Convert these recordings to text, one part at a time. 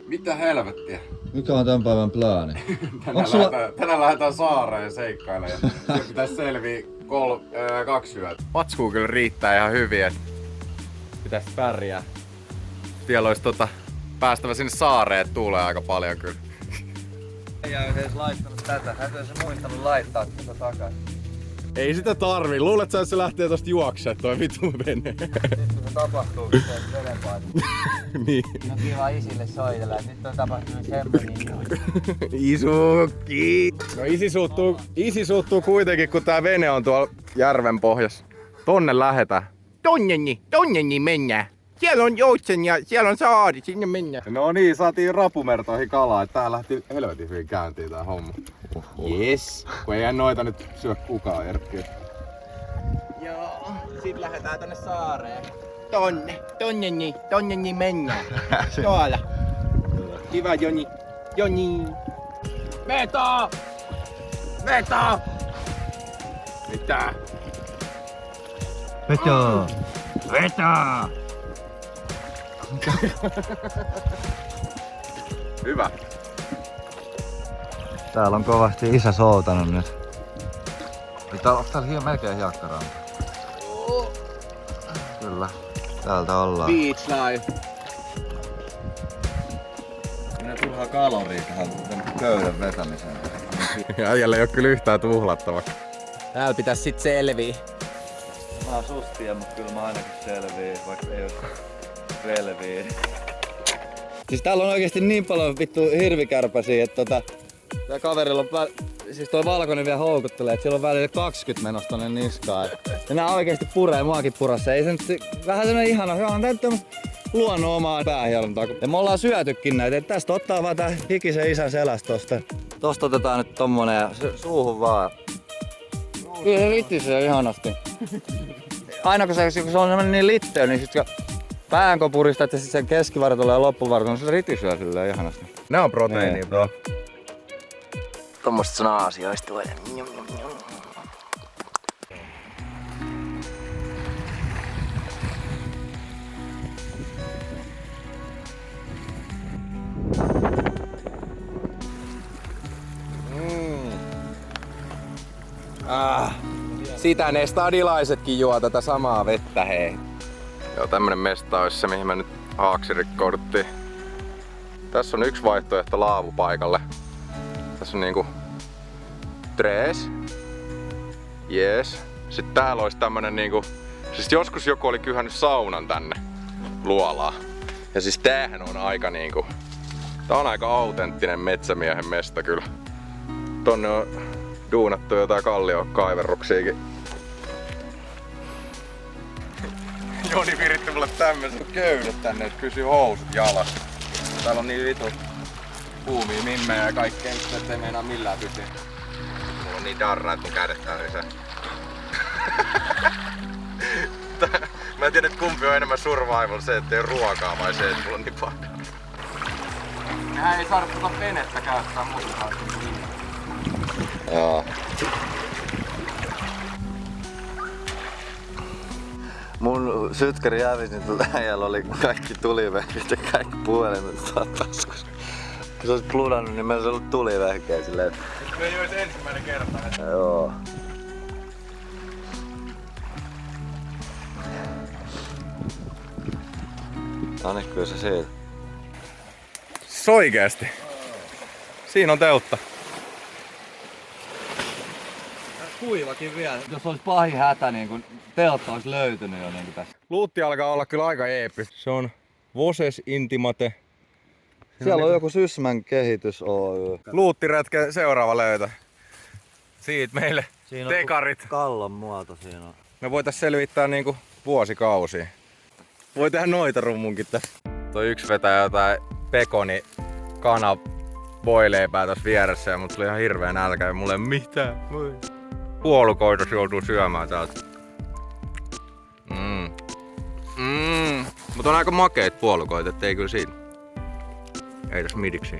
Mitä helvettiä? Mikä on tämän päivän plääni? Tänään lähdetään saareen seikkailemaan. Se pitäisi selviä 2 yötä. Matskuu kyllä riittää ihan hyvin, et pitäis pärjää. Vielä olisi päästävä sinne saareen, et tuulee aika paljon kyllä. Ei ole edes laittanut tätä. Hän olisi muistanut laittaa tätä takaisin. Ei sitä tarvii. Luulet sä, että se lähtee tosta juoksemaan toi vittu vene? Nyt se tapahtuu, kun se vedenpaino. Niin. No kiva isille soitella, että nyt on tapahtunut semmoinen. Isukki! No isi suuttuu kuitenkin, kun tää vene on tuolla järven pohjassa. Tonne lähetään. Tonne mennään. Siellä on joutsen ja siellä on saari, sinne mennään. No niin, saatiin rapumertoihin kalaa, että tää lähti helvetin hyvin käyntiin tää homma. Yes. Kun ei noita nyt syö kukaan, Erkki. Joo, sit lähdetään tonne saareen. Tonne niin mennään. Tuolla. Kiva Joni. Veto! Mitä? Veto! Hyvä. Täällä on kovasti isä soutanut nyt. Onks täällä melkein hiekkaranta? Kyllä. Täältä ollaan. Beach life. Minä turhaa kaloria tähän köyden vetämiseen. Äijällä ei oo kyllä yhtään tuhlattavaa. Täällä pitäis sit selviä. Mä oon sustia, mut kyllä mä ainakin selviin, vaikka ei oo selviin. Siis täällä on oikeesti niin paljon vittu hirvikärpäsiä, että tää kaverilla on siis toi valkoinen vielä houkuttelee, että sillä on välillä 20 menossa tonne niskaan. Ja nää oikeesti puree muakin purassa. Ei se nyt vähän semmonen ihana, se on tämmöstä luonnon omaa päähierontaa. Ja me ollaan syötykin näitä, että tästä ottaa vaan tää hikisen isän selästä tosta. Tosta otetaan nyt tommonen ja suuhun vaan. Kyllä se ritisee ihanasti. Aina kun se on semmonen niin litteä, niin sit päänkö puristat ja sit sen keskivartalo ja loppuvartalo, se ritisee silleen ihanasti. Ne on proteiinia, bro. Tommosta sana-asioista tulee. Sitä ne stadilaisetkin juo tätä samaa vettä, hei. Joo, tämmönen mesta olisi se, mihin me nyt haaksirikkouduttiin. Tässä on yksi vaihtoehto laavupaikalle. Tässä on niinku tres. Jees. Sitten täällä olisi tämmönen niinku... Siis joskus joku oli kyhännyt saunan tänne luolaan. Ja siis tämähän on aika niinku... Tää on aika autenttinen metsämiehen mesta kyllä. Tonne on duunattu jotain kalliokaiverruksiakin. Joni viritti mulle tämmöset köydet tänne, että kysyy housut jalassa. Täällä on niin vitu kuumia mimmejä ja kaikkea, ettei meinaa millään pysyä. Mulla on niin darra, että mun kädet tärisee. Mä en tiedä, että kumpi on enemmän survival, se ettei ole ruokaa vai se, että mulla on niin paljon. Mehän ei saada tuota venettä käyttää muuta. Joo. Mun sytkäri hävisi, niin äijällä oli kaikki tulivehkeet ja kaikki puhelimet taskussa. Kun se olisi pludannut, niin meillä olisi ollut tulivehkeä silleen. Se ei olisi ensimmäinen kerta. Joo. Noniin, kyllä se siitä. Oikeesti. Siinä on teltta. Kuivakin vielä. Jos olisi pahin hätä, niin kun teltta olisi löytynyt jo niin tässä. Luutti alkaa olla kyllä aika eeppis. Se on Voses Intimate. Siellä on joku Sysmän kehitys Oy. Luuttiretke seuraava löytö. Siitä meille Siinä tekarit. Kallon muoto siinä on. Me voitais selvittää niinku vuosikausia. Voi tehdä noita rummunkin tässä. Toi yksi vetää jotain pekoni kana voileipää tässä vieressä ja mut tuli ihan hirveä nälkä ja mulle ei mitään. Puolukoita joutuu syömään täältä. Mut on aika makeet puolukoita, ettei kyllä siinä. Ei tässä midiksi.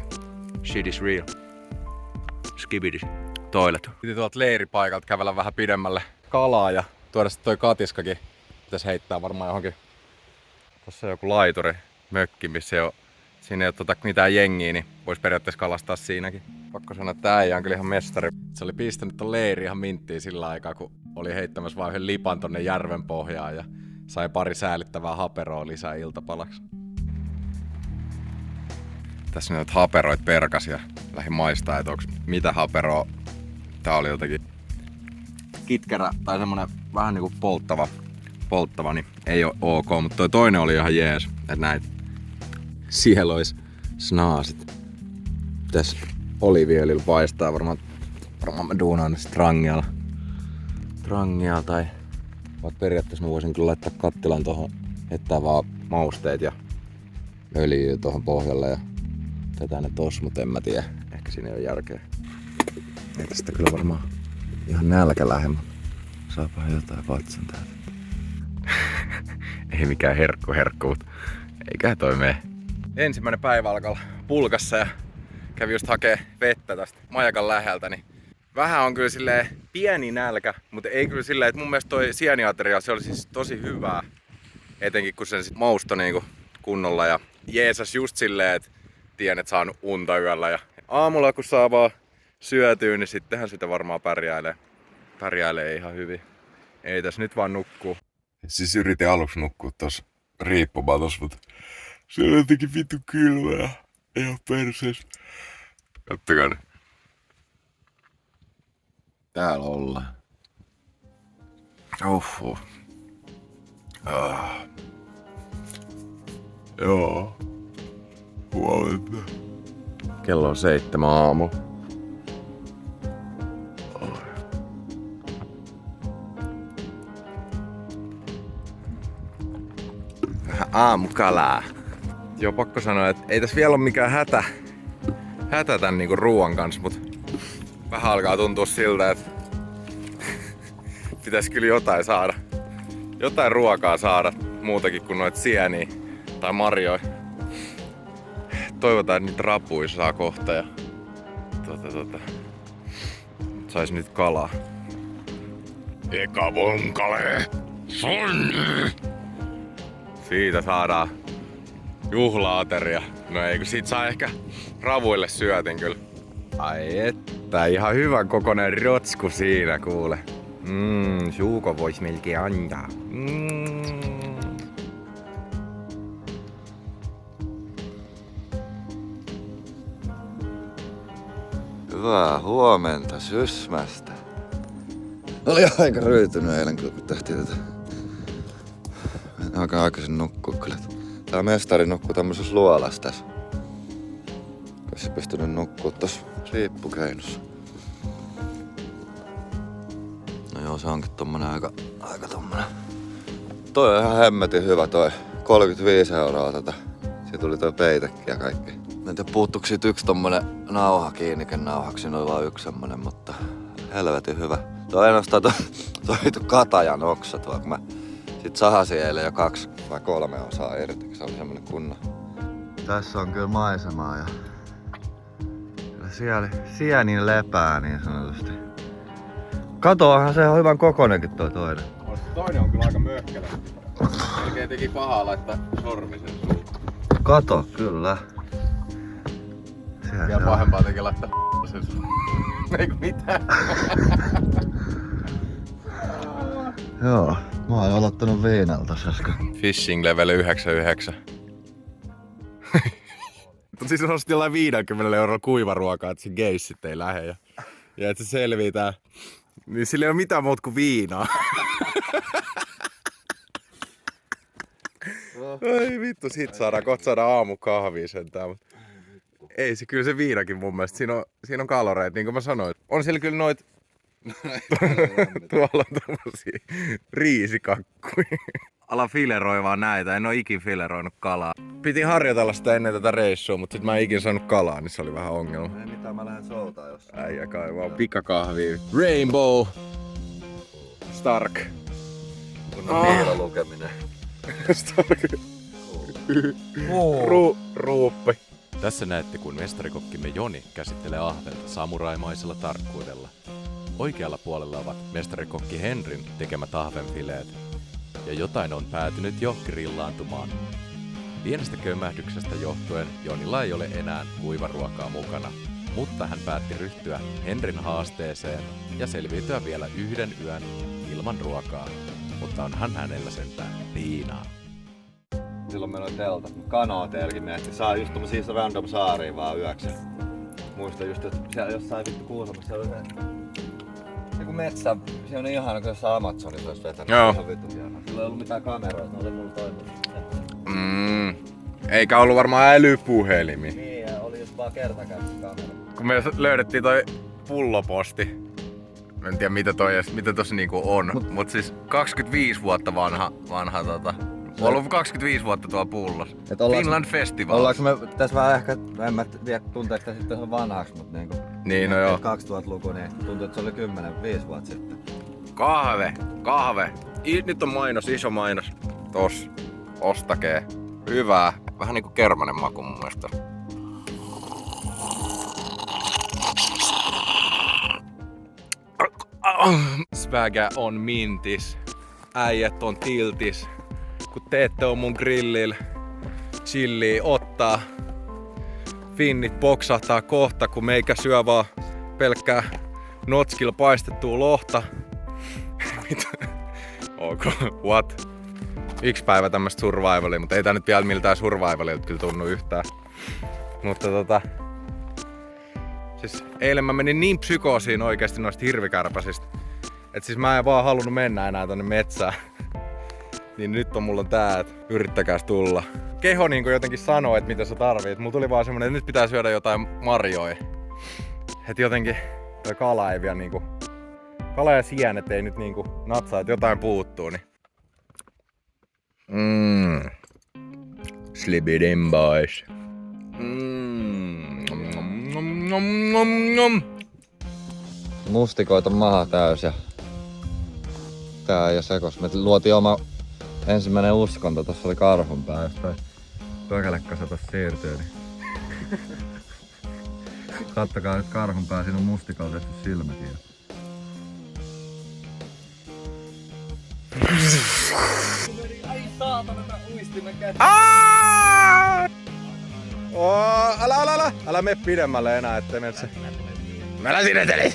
Shit is real. Skibidis. Toilet. Piti tuolta leiripaikalta kävellä vähän pidemmälle kalaa ja tuoda sit toi katiskakin. Pitäis heittää varmaan johonkin. Tossa on joku laituri mökki, missä ei oo siinä ei ole mitään jengiä, niin vois periaatteessa kalastaa siinäkin. Pakko sanoa, että tää äijä on kyllä ihan mestari. Se oli pistänyt ton leiri ihan minttiin sillä aikaa, kun oli heittämässä vaan yhden lipan tonne järven pohjaan ja sai pari säällittävää haperoa lisää iltapalaksi. Tässä nyt haperoit perkas ja lähdin maistaa, että onks mitä haperoa. Tää oli jotenkin kitkerä tai semmonen vähän niinku polttava, niin ei oo ok, mutta toi toinen oli ihan jees, että näitä sielois snaasit. Tässä oliiviöljyllä paistaa varmaan mä duunaan ne strangialla tai vaikka periaatteessa mä voisin kyllä laittaa kattilan tohon, heittää vaan mausteet ja öljyä tohon pohjalle ja tätä ne tossa, mutta en mä tiedä, ehkä siinä ei oo järkeä. Ei tästä kyllä varmaan ihan nälkä lähe, mutta saapahan jotain vatsan täältä. Ei mikään herkku, mutta eiköhän toi mee. Ensimmäinen päivä alkaa pulkassa ja kävi just hakee vettä tästä majakan läheltä, niin vähän on kyllä silleen pieni nälkä, mutta ei kyllä silleen, että mun mielestä toi sieniateria, se oli siis tosi hyvää. Etenkin kun sen sit maustoi niinku kunnolla ja jeesas just silleen, että tien, et saanut unta yöllä ja aamulla kun saa vaan syötyä, niin sittenhän sitä varmaan pärjäilee ihan hyvin. Ei tässä nyt vaan nukkuu. Siis yritin aluksi nukkua tossa riippumatossa, mutta se on jotenkin vittu kylmää. Ei oo perseessä. Kattokaa nyt. Täällä ollaan. Oho. Joo. Huomenta. Kello on 7 aamu. Vähän aamukalaa. Joo, pakko sanoa, että ei tässä vielä ole mikään hätä tän niinku ruoan kanssa, mut vähän alkaa tuntua siltä, että pitäisi kyllä jotain ruokaa saada muutakin kuin noita sieniä tai marjoja. Toivotaan, että niitä rapuja saa kohta ja sais nyt kalaa. Eka vonkale! Sonni! Siitä saadaan juhlaateria. No ei, kun siitä saa ehkä ravuille syötin kyllä. Ai että, ihan hyvän kokoinen rotsku siinä kuule. Suuko vois melkein antaa. Hyvää huomenta Sysmästä. Oli aika ryytynyt eilen kyllä, kun tehtiin tätä. En aika aikaisin nukkua kyllä. Tää mestari nukkuu tämmöisessä luolassa tässä. Olisi pystynyt nukkua tossa riippukeinussa. No joo, se onkin tommonen aika tommonen. Toi on ihan hemmetin hyvä toi. 35 € tätä. Siitä tuli toi peitekin ja kaikki. Mä en tiedä, puuttuuko siitä yksi tommonen nauha kiinnikenauhaksi. Siinä oli vaan yksi semmonen, mutta helvetin hyvä. Toi ainoastaan toi katajan oksa tuo, kun mä sit sahasin eilen jo 2 vai 3 osaa irti, se oli semmonen kunnon. Tässä on kyllä maisemaa ja siellä sienin lepää niin sanotusti. Katoahan se on hyvän kokonenkin toi toinen. Toinen on kyllä aika möhkelä. Melkein teki pahaa laittaa sormisen suuhun. Kato, kyllä. Vielä pahempaa teki laittaa sen suuhun. Eiku mitään. Joo, mä oon aloittanut viinalta äsken. Fishing level 99. Siis ostin jollain 50 € kuivaruokaa, että se geissit ei lähe ja että se selvii tää. Niin sillä ei oo mitään muuta kuin viinaa. Ai vittu, sit kohta saadaan aamukahvia sentään. Mutta ei se kyllä se viinakin mun mielestä. Siinä on kaloreita, niin kuin mä sanoin. On siellä kyllä noit tuolla on tommosia riisikakkuja. Ala fileroi vaan näitä, en oo ikin fileroinut kalaa. Piti harjoitella sitä ennen tätä reissua, mutta sit mä en ikin saanut kalaa, niin se oli vähän ongelma. Ei mitään, mä lähden soutaan jossain. Äijä kaivaa pikakahvia. Rainbow Stark. Kunnon piilon lukeminen. Stark. Ruuppi. Tässä näette, kun mestarikokkimme Joni käsittelee ahventa samuraimaisella tarkkuudella. Oikealla puolella ovat mestarikokki Henrin tekemät ahvenfileet. Ja jotain on päätynyt jo grillaantumaan. Pienestä kömmähdyksestä johtuen Jonilla ei ole enää kuivaruokaa mukana, mutta hän päätti ryhtyä Henrin haasteeseen ja selviytyä vielä yhden yön ilman ruokaa. Mutta onhan hänellä sentään viinaa. Silloin meillä oli teltat, kanooteelläkin mentiin. Saa just tommosia random saaria vaan yöksi. Muistan just, että siellä jossain vittu Kuusamossa siellä oli joku metsä. Se on ihana, kun jossain Amazonissa olisi vetänyt. Joo. Ihan vittu hienoa. Sillä ei ollut mitään kameroita, ne oli mulla toiminut. Eikä ollut varmaan älypuhelimi. Niin, ja oli just vaan kertakäyttökamera. Kun me löydettiin toi pulloposti. Mä en tiedä mitä tossa niinku on. Mut siis 25 vuotta vanha on ollut 25 vuotta tuolla pullossa. Finland Festival. Ollaanko me tässä vähän ehkä, en mä tiedä tunteeko sitä sitten vanhaksi, mutta niinku... Niin, no joo. 2000-luku, niin tuntuu, että se oli 10-5 vuotta sitten. Kahve. Nyt on mainos, iso mainos. Tossa. Ostakee. Hyvää. Vähän niinku kermanen maku mun mielestä. Svägä on mintis. Äijät on tiltis. Kun te ette oo mun grillillä chilliä ottaa. Finnit boksahtaa kohta, kun meikä syö vaan pelkkää notskilla paistettua lohta. Ok, what? Yksi päivä tämmöstä survivalia, mutta ei tää nyt vielä miltään survivalilta kyllä tunnu yhtään. Mutta siis eilen mä menin niin psykoosiin oikeesti noista hirvikärpäsistä, että siis mä en vaan halunnut mennä enää tonne metsään. Niin nyt mulla tää, että yrittäkääs tulla. Keho niinku jotenkin sanoo, että mitä sä tarvit. Mulla tuli vaan semmonen, että nyt pitää syödä jotain marjoja. Et jotenkin toi kala ei vielä niinku... Kala ja sienet ei nyt niinku natsaa, että jotain puuttuu, niin... Slibidin boys. Mustikoita maha täys ja... Tää ei oo sekos. Me luotiin oma ensimmäinen uskonto, tossa oli karhunpää, jos toi pökälekkösä tossa siirtyy, niin... Kattokaa nyt karhunpää, siinä on mustikolla tehty silmäkin jo. Ai saatana, mä uistin käsin. Älä mene pidemmälle enää, ettei mene se. Mä läsin eteli!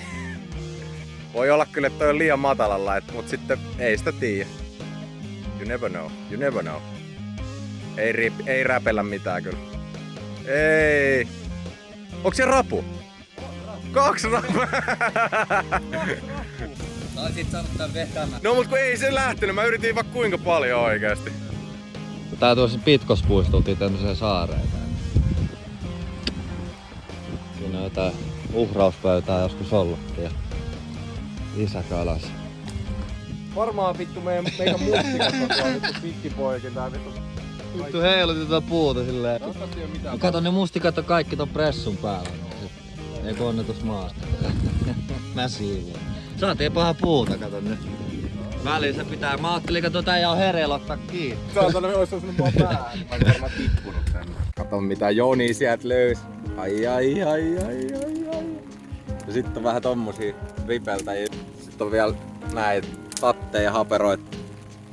Voi olla kyllä, että toi on liian matalalla, mut sitten ei sitä tiedä. You never know. Ei räpellä mitään kyllä. Ei. Onks se rapu? 2 rapua! Saisit saanut tän vetämään. No mut kun ei se lähtenyt, mä yritin vaikka kuinka paljon oikeesti. Tää tuossa Pitkospuissa tultiin tämmöiseen saareen. Siinä on jotain uhrauspöytää joskus ollutkin ja isä kalas. Varmaan vittu meidän mustikat on tuolla vittu pikkipoikin tää vittu. Vittu heilutetaan puuta silleen. Kato, ne mustikat on kaikki ton pressun päällä. Ei kun onnetus maasta. Mä siivoin. Saatiin paha puuta, kato nyt. Väliin se pitää. Mä ajattelin, että tota ei oo hereillä ottaa kiinni. Saatana me ois osunut mua päähän. Mä oon varmaan tippunut tänne. Kato mitä Joni sieltä löysi. Ai. Ja sitten on vähän tommosia ripeltäjiä. Sitten on vielä näitä tatteja ja haperoita.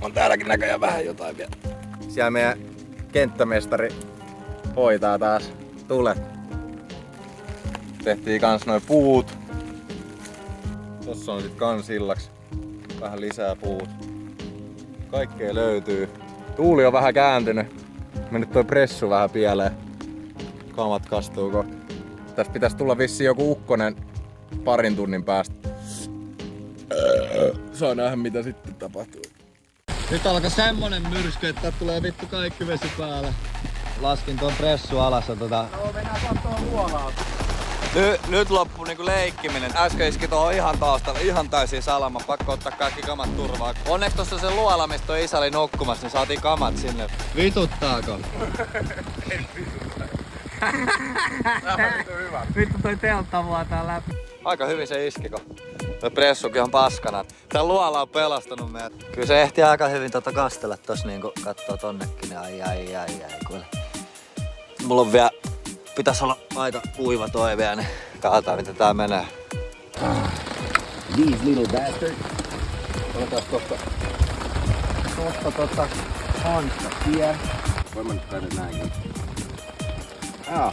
On täälläkin näköjään vähän jotain vielä. Siellä meidän kenttämestari hoitaa taas tulet. Tehtiin kans noin puut. Tossa on sit kans illaksi vähän lisää puut. Kaikkea löytyy. Tuuli on vähän kääntynyt. Mennyt toi pressu vähän pieleen. Kamat kastuu kohta. Tästä pitäisi tulla vissiin joku ukkonen parin tunnin päästä. Saa nähdä mitä sitten tapahtuu. Nyt alkaa semmonen myrsky, että tulee vittu kaikki vesi päälle. Laskin tuon pressu alas ja No mennään kattoo luolaa. Nyt loppu niinku leikkiminen. Äsken iski tuohon ihan täysin salama. Pakko ottaa kaikki kamat turvaan. Onneksi tossa se luola, mistä toi isä oli nukkumassa, niin saatiin kamat sinne. Vituttaako? Vittu toi teltta vuotaa läpi. Aika hyvin se iski, kun toi pressukin on paskana. Tää luola on pelastanut meidät. Kyllä se ehti aika hyvin kastella tossa niinku kattoo tonnekin. Ai. Kuule. Mulla on vielä... Pitäis olla aika kuiva toi vielä, niin katsotaan miten tää menee. These little bastard. Otetaan tosta hanskat hier. Voin mä nyt tehdä näinkin.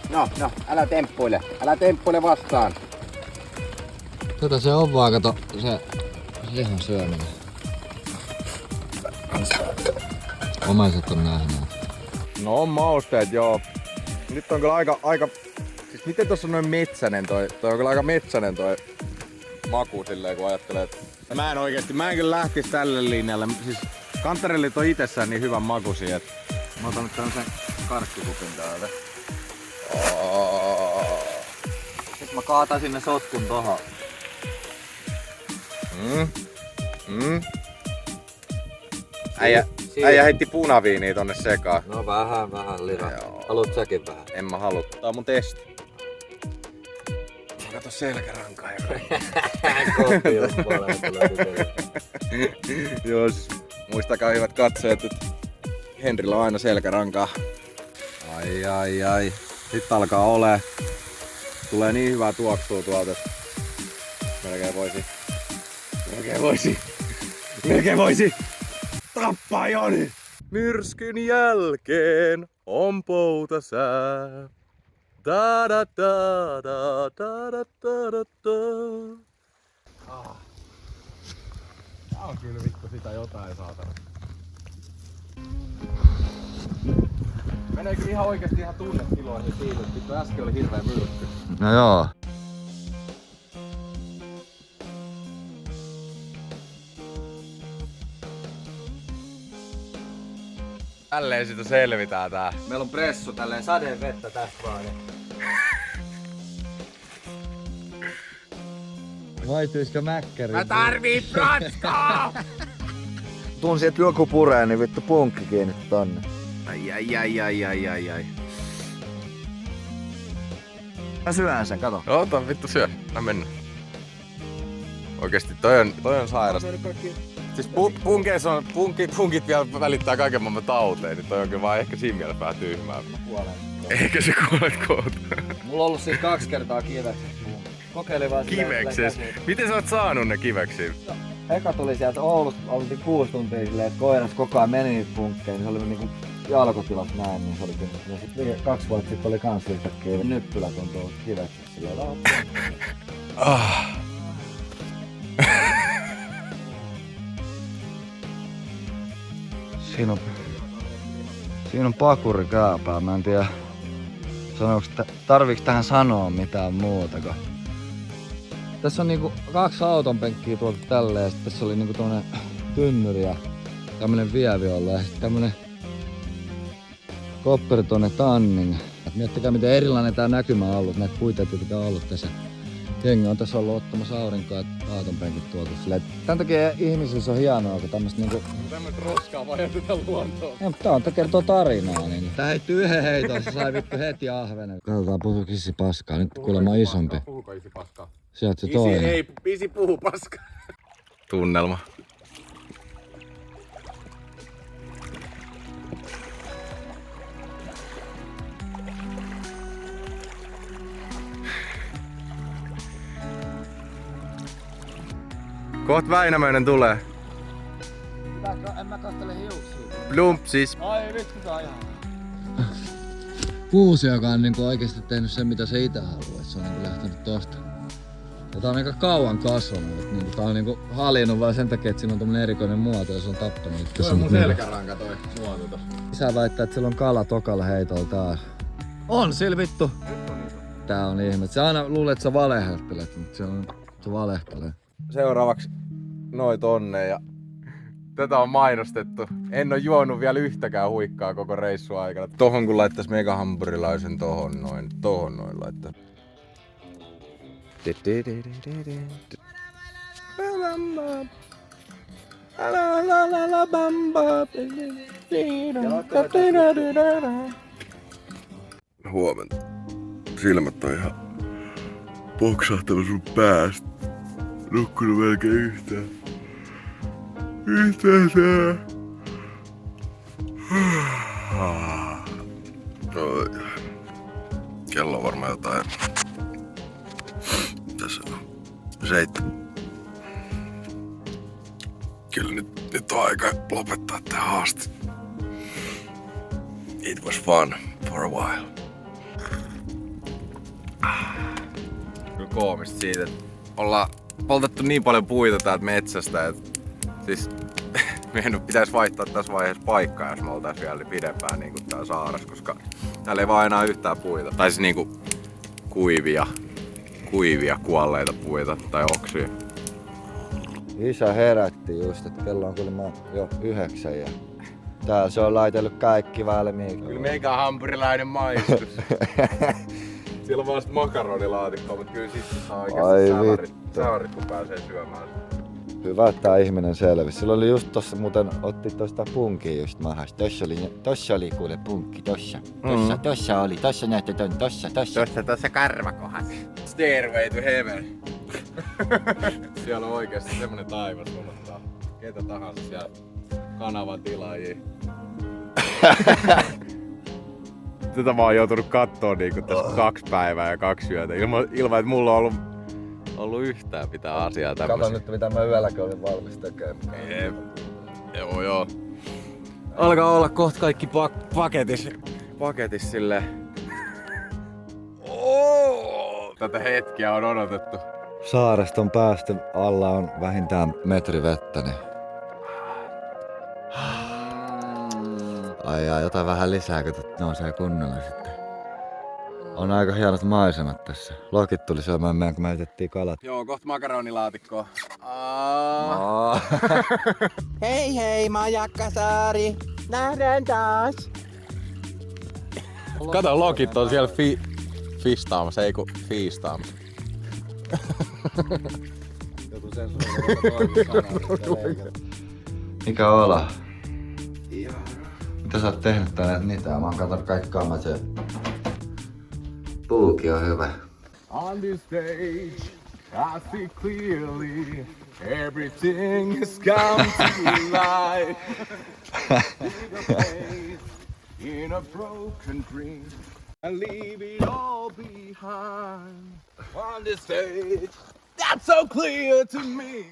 No, älä temppuile vastaan. Tätä se on vaan, kato, se lihan syöminen. Omaiset on nähnyt. No on mausteet, joo. Nyt on kyllä aika... Siis miten tossa on noin metsänen toi on kyllä aika metsänen toi maku silleen kun ajattelee, että... Mä en kyllä lähtis tälle linjalle. Siis kantarellit on itsessään niin hyvän makuisia, että... Mä otan nyt tämmösen karkkikupin täältä. Sitten mä kaatan sinne sotkun tohon. Äijä heitti punaviiniä tonne sekaan. No vähän liha. Haluut säkin vähän? En mä halua. Tää on mun testi. Kato selkärankaa ja Kopi jos puolella. Jos. Muistakaa hyvät katsojat, että Henrillä on aina selkärankaa. Ai. Sitten alkaa ole. Tulee niin hyvää tuoksua tuolta, että melkein voisi tappaa Joni. Myrskyn jälkeen on poutasää. Da da da da da da da da. Tää on kyllä vittu sitä jotain saatana. Meneekö ihan oikeesti ihan tunnetiloihin siitä, että vittu äsken oli hirveä myrkky. No joo. Tälleen siitä selvitään tää. Meillä on pressu tälleen sadevettä tästä vaan. Vaituisko mäkkäri? Mä tarviin pratskaa! Tunsin, että joku puree, niin vittu punkki kiinnitti tonne. Ai. Mä syön sen, kato. Ota vittu syö. Mä mennä. Oikeesti toi on sairas. Siis punkit vielä välittää kaiken maailman tauteen, niin toi on kyllä vaan ehkä siinä mielessä vähän tyhmää. Eikä se kuolet kohta. Mulla on ollut siis 2 kertaa kivekset. Kokeilin vaan Kivekses? Miten sä oot saanut ne kiveksiin? No, eka tuli sieltä Oulusta, oltiin 6 tuntia silleen, että koiras koko ajan meni niitä punkkeja, niin se oli niinku jalkotilas näin, niin se oli kyllä. Ja sitten 2 vuotta sitten oli kans yhtäkkiä nyppylät on tuolla kivekset silleen. Siinä on pakuri kääpää. Mä en tiedä, tarviiks tähän sanoa mitään muuta. Tässä on niinku 2 autonpenkkiä tuolta tälleen ja sitten tässä oli niinku tommonen tynnyri ja tämmönen vieviolla ja sitten tämmönen kopperi tonne tannin. Miettikää miten erilainen tää näkymä on ollut, näitä puita ei on ollut tässä. Jengi on tässä ollut ottamassa aurinkoa ja autonpenkit tuolta silleen. Tän takia ihmisissä on hienoa, kun tämmöstä niinku... Tämmöistä roskaa vaan jätetään luontoon. Tää on kertoo tarinaa, niin... Tää heittyi yhden heiton, se sai vittu heti ahvenen. Katsotaan, puhuuko Issi paskaa, nyt kuulemma isompi. Puhuuko Issi paskaa? Sieltä se toinen. Isi puhu paskaa. Tunnelma. Koht Väinämöinen tulee. En mä kattele hiuksia. Plumpsis. Ai vittu tää ihan. Kuusi, joka on niinku oikeesti tehnyt sen mitä se ite haluaa, se on niinku lähtenyt tosta. Ja tää on aika kauan kasvanut, niinku tää on niinku haljennut vaan sen takia, että siinä on tommonen erikoinen muoto ja se on tappanut. Toi on mun selkäranka toi muoto tossa. Isä väittää, että sillä on kala tokalla heitolla taas. On sillä vittu! Tää on ihme. Se aina luulee, että sä valehtelet, mutta se valehtelee. Seuraavaksi noi tonne ja tätä on mainostettu. En oo juonut vielä yhtäkään huikkaa koko reissun aikana. Tohon kun laittais megahampurilaisen tohon noin laittaa. Huomenta. Silmät on ihan poksahtanut sun päästä. Nukkunut melkein yhtään tää. Kello on varmaan jotain. Tässä on 7. Kyllä nyt on aika lopettaa tää haaste. It was fun for a while. Kyllä koomista siitä, että ollaan poltettu niin paljon puita täältä metsästä, että siis meidän pitäisi vaihtaa tässä vaiheessa paikkaa, jos me oltais vielä pidempään niin kuin täällä saaressa, koska täällä ei vaan enää yhtään puita. Tai siis niinku kuivia kuolleita puita tai oksia. Isä herätti just, että kello on kyllä jo 9 ja täällä se on laitellut kaikki valmiiksi. Kyllä meikä hampurilainen maistus. Siellä on vasta makaronilaatikkoa, mutta kyllä sit saa oikeesti saarit kun pääsee syömään. Hyvä, että tää ihminen selvisi. Sillä oli just tossa muuten, otti tosta punkia just mahas. Tossa oli kuule punkki, tossa näyttää ton, Tossa karvakohas. Stairway to heaven. Siellä on oikeesti semmonen taivas, kun ottaa ketä tahansa siellä kanavan tilaajia. Tätä mä oon joutunut kattoo niinku tässä 2 päivää ja 2 yötä ilman että mulla on ollut yhtään mitään asiaa tämmöstä. Kato nyt mitä mä yölläkin olin valmis tekemään. Joo. Alkaa olla kohta kaikki paketis silleen. Tätä hetkeä on odotettu. Saareston päästö alla on vähintään metri vettä, niin... Ai jotain vähän lisää, kun nousee kunnolla sitten. On aika hienot maisemat tässä. Lokit tuli syömään meidän, kun me yritettiin kalat. Joo, kohta makaronilaatikkoa. Hei, mä oon Jakkasaari. Nähdään taas. Kato, lokit on siellä fistaamassa, ei kun fiistaamassa. Mikä ola? Mitä sä oot tehnyt tänne mitään? Mä oon katsonut kaikki kamat ja... Puuki on hyvä. On this stage, I see clearly everything has come to life. In a broken dream, and leave it all behind. On this stage, that's so clear to me.